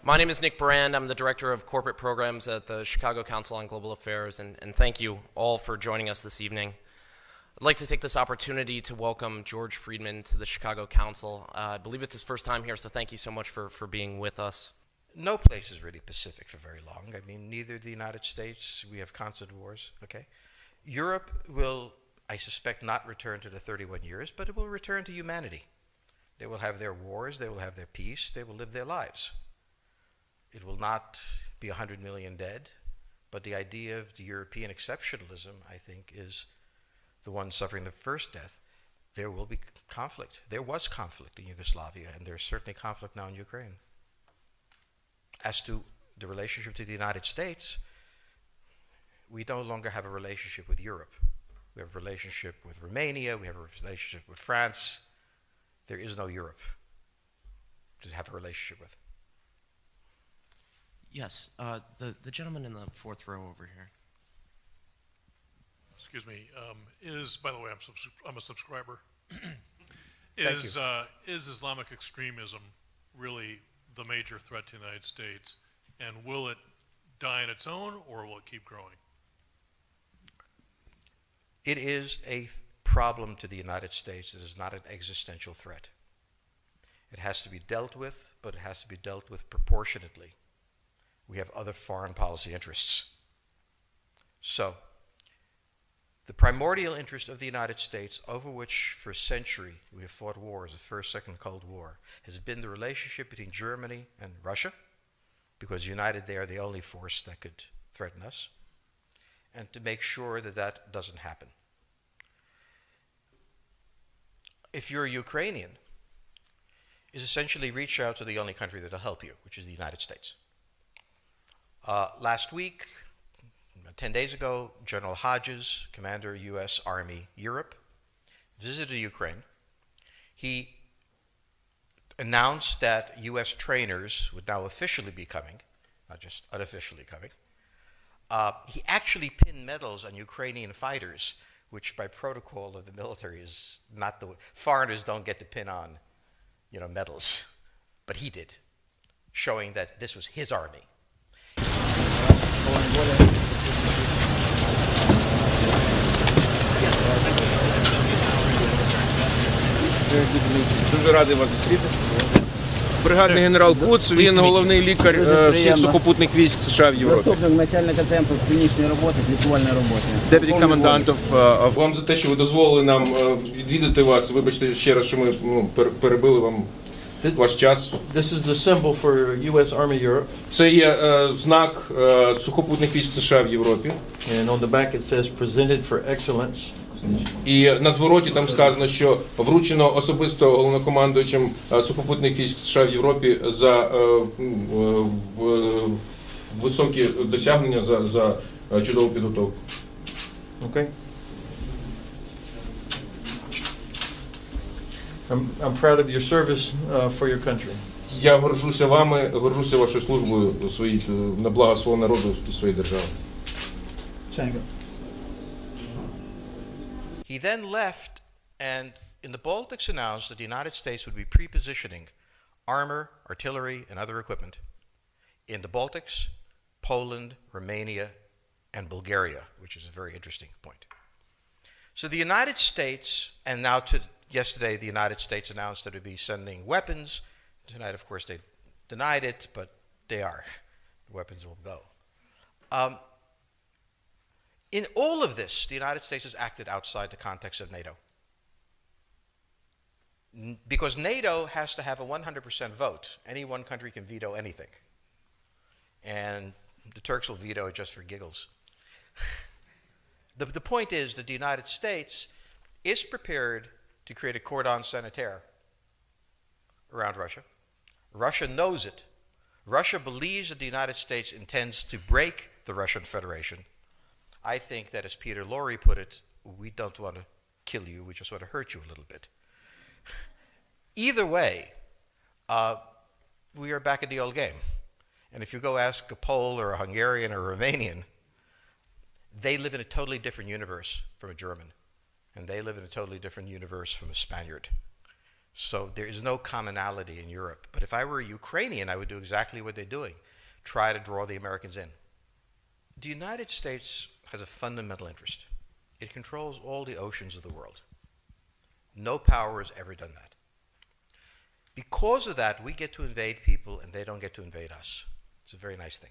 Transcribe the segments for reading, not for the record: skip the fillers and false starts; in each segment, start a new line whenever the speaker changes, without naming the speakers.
My name is Nick Brand. I'm the Director of Corporate Programs at the Chicago Council on Global Affairs, and thank you all for joining us this evening. I'd like to take this opportunity to welcome George Friedman to the Chicago Council. I believe it's his first time here, so thank you so much for being with us.
No place is really pacific for very long. I mean, neither the United States, we have constant wars, okay? Europe will, I suspect, not return to the 31 years, but it will return to humanity. They will have their wars, they will have their peace, they will live their lives. It will not be 100 million dead, but the idea of the European exceptionalism, I think, is the one suffering the first death. There will be conflict. There was conflict in Yugoslavia, and there's certainly conflict now in Ukraine. As to the relationship to the United States, we no longer have a relationship with Europe. We have a relationship with Romania, we have a relationship with France. There is no Europe to have a relationship with.
Yes, the gentleman in the fourth row over here.
Excuse me, by the way, I'm a subscriber. Is Islamic extremism really the major threat to the United States, and will it die on its own, or will it keep growing?
It is a problem to the United States. It is not an existential threat. It has to be dealt with, but it has to be dealt with proportionately. We have other foreign policy interests. So, the primordial interest of the United States, over which for a century we have fought wars, the First, Second Cold War, has been the relationship between Germany and Russia, because united they are the only force that could threaten us, and to make sure that that doesn't happen. If you're a Ukrainian, is essentially reach out to the only country that will help you, which is the United States. Last week, 10 days ago, General Hodges, Commander U.S. Army Europe, visited Ukraine. He announced that U.S. trainers would now officially be coming, not just unofficially coming. He actually pinned medals on Ukrainian fighters, which by protocol of the military is not the way. Foreigners don't get to pin on, medals. But he did, showing that this was his army.
Дуже радий вас зустріти. Бригадний генерал Куц, він головний лікар всіх сухопутних військ США в Європі.
Заступник начальника центру з клінічної роботи, з лікувальної роботи.
Deputy Commandant. Вам за те, що ви дозволили нам відвідати вас. Вибачте ще раз, що ми перебили вам ваш час.
This is the symbol for US Army Europe.
Це є знак сухопутних військ США в Європі.
And on the back it says presented for excellence.
І на звороті там сказано, що вручено особисто головнокомандуючим сухопутних військ США в Європі за високі досягнення, за чудову підготовку.
Okay. I'm proud of your service for your country.
Я горжуся вами, горжуся вашою службою на благо свого народу і своєї держави.
He then left and in the Baltics announced that the United States would be pre-positioning armor, artillery, and other equipment in the Baltics, Poland, Romania, and Bulgaria, which is a very interesting point. So the United States, and now yesterday the United States announced that it would be sending weapons. Tonight, of course, they denied it, but they are. The weapons will go. In all of this, the United States has acted outside the context of NATO. Because NATO has to have a 100% vote. Any one country can veto anything. And the Turks will veto it just for giggles. The point is that the United States is prepared to create a cordon sanitaire around Russia. Russia knows it. Russia believes that the United States intends to break the Russian Federation. I think that, as Peter Lorre put it, we don't want to kill you, we just want to hurt you a little bit. Either way, we are back in the old game. And if you go ask a Pole or a Hungarian or a Romanian, they live in a totally different universe from a German. And they live in a totally different universe from a Spaniard. So there is no commonality in Europe. But if I were a Ukrainian, I would do exactly what they're doing. Try to draw the Americans in. The United States has a fundamental interest. It controls all the oceans of the world. No power has ever done that. Because of that, we get to invade people and they don't get to invade us. It's a very nice thing.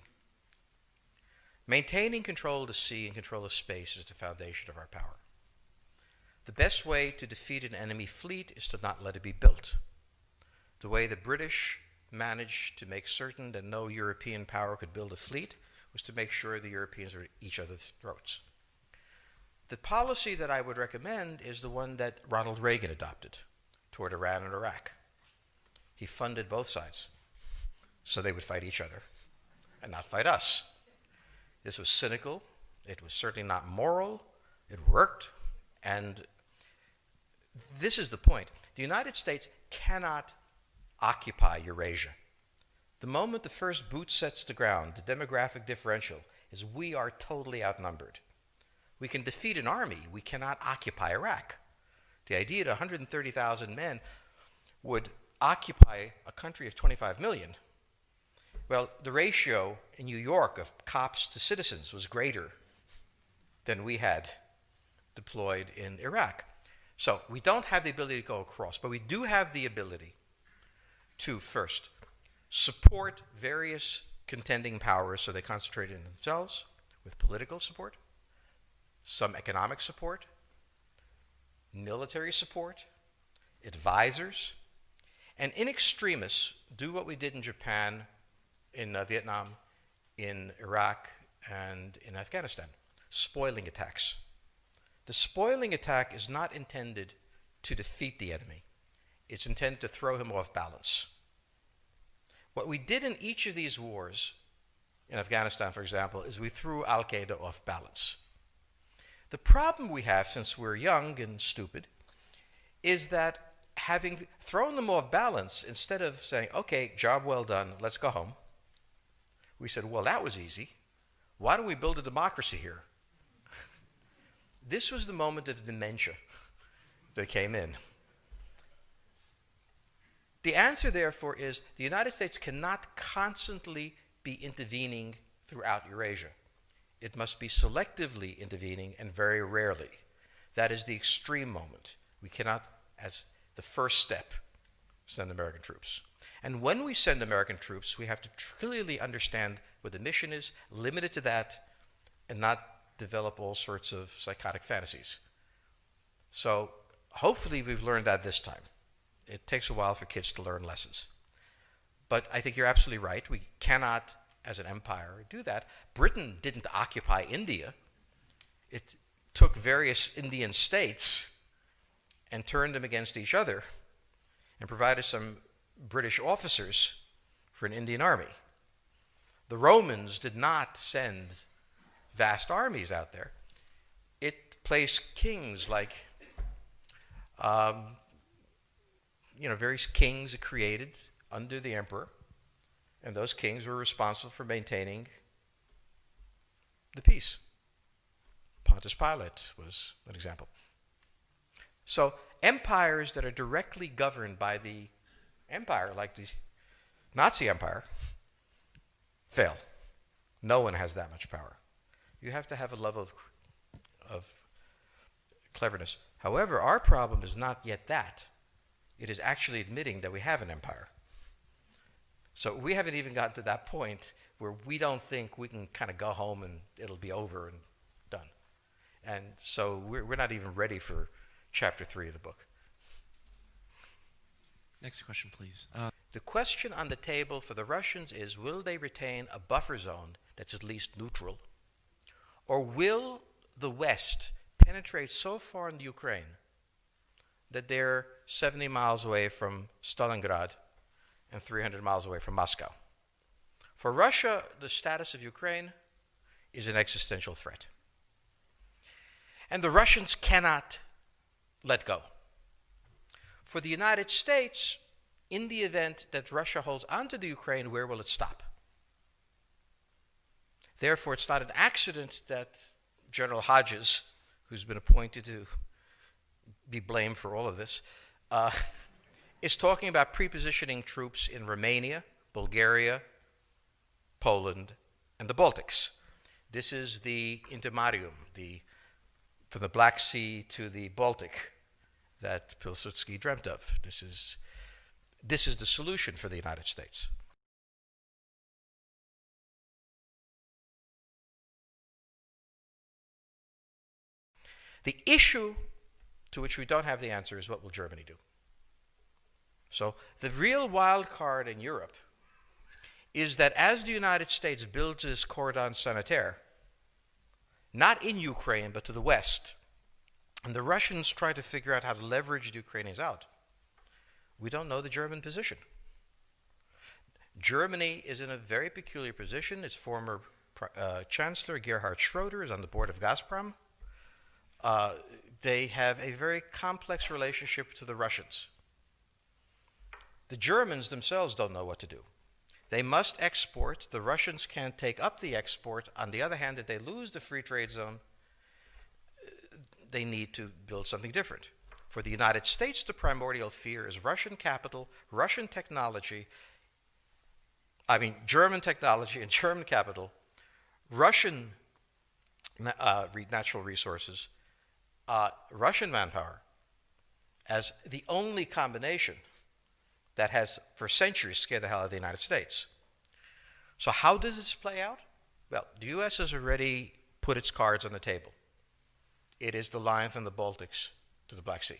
Maintaining control of the sea and control of space is the foundation of our power. The best way to defeat an enemy fleet is to not let it be built. The way the British managed to make certain that no European power could build a fleet was to make sure the Europeans were at each other's throats. The policy that I would recommend is the one that Ronald Reagan adopted toward Iran and Iraq. He funded both sides so they would fight each other and not fight us. This was cynical. It was certainly not moral. It worked. And this is the point. The United States cannot occupy Eurasia. The moment the first boot sets the ground, the demographic differential is we are totally outnumbered. We can defeat an army. We cannot occupy Iraq. The idea that 130,000 men would occupy a country of 25 million, well, the ratio in New York of cops to citizens was greater than we had deployed in Iraq. So we don't have the ability to go across, but we do have the ability to first support various contending powers so they concentrate in themselves with political support, some economic support, military support, advisors, and in extremis do what we did in Japan, in Vietnam, in Iraq, and in Afghanistan, spoiling attacks. The spoiling attack is not intended to defeat the enemy. It's intended to throw him off balance. What we did in each of these wars, in Afghanistan, for example, is we threw Al-Qaeda off balance. The problem we have, since we're young and stupid, is that having thrown them off balance, instead of saying, okay, job well done, let's go home, we said, well, that was easy. Why don't we build a democracy here? This was the moment of dementia that came in. The answer, therefore, is the United States cannot constantly be intervening throughout Eurasia. It must be selectively intervening and very rarely. That is the extreme moment. We cannot, as the first step, send American troops. And when we send American troops, we have to clearly understand what the mission is, limit it to that, and not develop all sorts of psychotic fantasies. So hopefully we've learned that this time. It takes a while for kids to learn lessons. But I think you're absolutely right. We cannot, as an empire, do that. Britain didn't occupy India. It took various Indian states and turned them against each other and provided some British officers for an Indian army. The Romans did not send vast armies out there. It placed kings like, various kings it created under the emperor, and those kings were responsible for maintaining the peace. Pontius Pilate was an example. So empires that are directly governed by the empire, like the Nazi Empire, fail. No one has that much power. You have to have a level of cleverness. However, our problem is not yet that. It is actually admitting that we have an empire. So we haven't even gotten to that point where we don't think we can kind of go home and it'll be over and done. And so we're not even ready for chapter 3 of the book.
Next question, please.
The question on the table for the Russians is, will they retain a buffer zone that's at least neutral? Or will the West penetrate so far in the Ukraine that they're 70 miles away from Stalingrad and 300 miles away from Moscow? For Russia, the status of Ukraine is an existential threat. And the Russians cannot let go. For the United States, in the event that Russia holds onto the Ukraine, where will it stop? Therefore, it's not an accident that General Hodges, who's been appointed to be blamed for all of this, is talking about pre-positioning troops in Romania, Bulgaria, Poland, and the Baltics. This is the intermarium, from the Black Sea to the Baltic, that Pilsudski dreamt of. This is the solution for the United States. The issue to which we don't have the answer is, what will Germany do? So the real wild card in Europe is that as the United States builds this cordon sanitaire, not in Ukraine, but to the west, and the Russians try to figure out how to leverage the Ukrainians out, we don't know the German position. Germany is in a very peculiar position. Its former Chancellor, Gerhard Schroeder, is on the board of Gazprom. They have a very complex relationship to the Russians. The Germans themselves don't know what to do. They must export. The Russians can't take up the export. On the other hand, if they lose the free trade zone, they need to build something different. For the United States, the primordial fear is Russian capital, Russian technology, German technology and German capital, Russian natural resources, Russian manpower, as the only combination that has for centuries scared the hell out of the United States. So how does this play out? Well, the US has already put its cards on the table. It is the line from the Baltics to the Black Sea.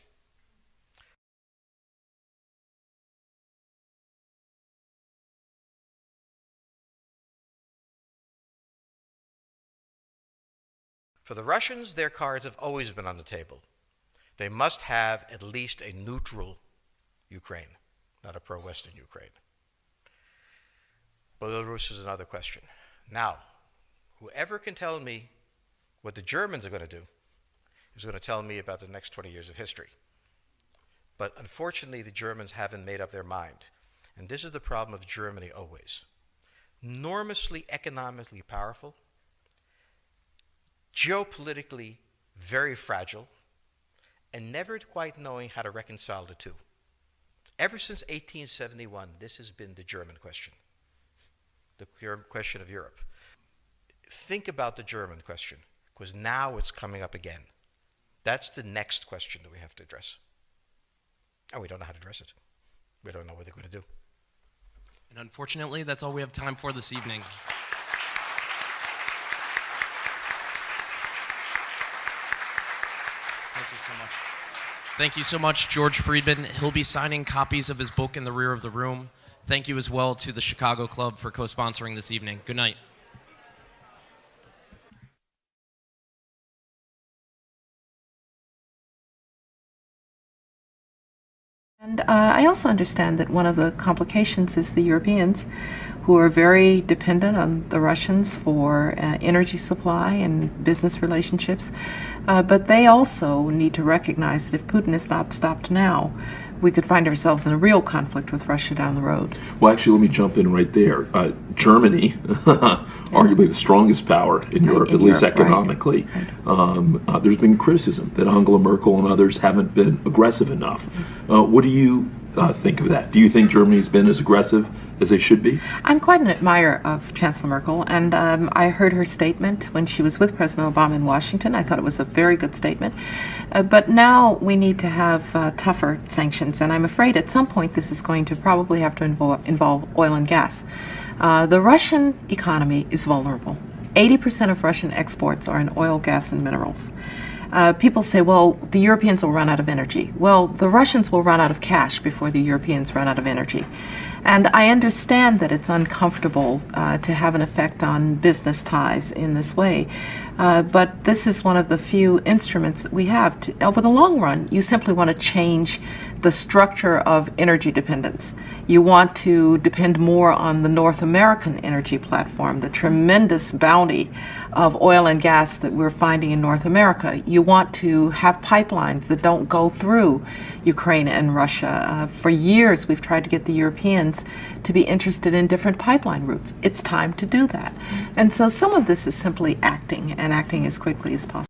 For the Russians, their cards have always been on the table. They must have at least a neutral Ukraine, not a pro-Western Ukraine. Belarus is another question. Now, whoever can tell me what the Germans are going to do is going to tell me about the next 20 years of history. But unfortunately, the Germans haven't made up their mind. And this is the problem of Germany always. Enormously economically powerful, geopolitically very fragile, and never quite knowing how to reconcile the two. Ever since 1871, this has been the German question, the question of Europe. Think about the German question, because now it's coming up again. That's the next question that we have to address. And we don't know how to address it. We don't know what they're going to do.
And unfortunately, that's all we have time for this evening. Thank you so much. Thank you so much, George Friedman. He'll be signing copies of his book in the rear of the room. Thank you as well to the Chicago Club for co-sponsoring this evening. Good night.
And I also understand that one of the complications is the Europeans, who are very dependent on the Russians for energy supply and business relationships. But they also need to recognize that if Putin is not stopped now, we could find ourselves in a real conflict with Russia down the road.
Well, actually, let me jump in right there. Germany, arguably the strongest power in Europe, at least economically. Right. There's been criticism that Angela Merkel and others haven't been aggressive enough. What do you think of that? Do you think Germany's been as aggressive as they should be?
I'm quite an admirer of Chancellor Merkel, and I heard her statement when she was with President Obama in Washington. I thought it was a very good statement. But now we need to have tougher sanctions, and I'm afraid at some point this is going to probably have to involve oil and gas. The Russian economy is vulnerable. 80% of Russian exports are in oil, gas, and minerals. People say, well, the Europeans will run out of energy. Well, the Russians will run out of cash before the Europeans run out of energy. And I understand that it's uncomfortable to have an effect on business ties in this way. But this is one of the few instruments that we have. Over the long run, you simply want to change the structure of energy dependence. You want to depend more on the North American energy platform, the tremendous bounty of oil and gas that we're finding in North America. You want to have pipelines that don't go through Ukraine and Russia. For years, we've tried to get the Europeans to be interested in different pipeline routes. It's time to do that. And so some of this is simply acting, and acting as quickly as possible.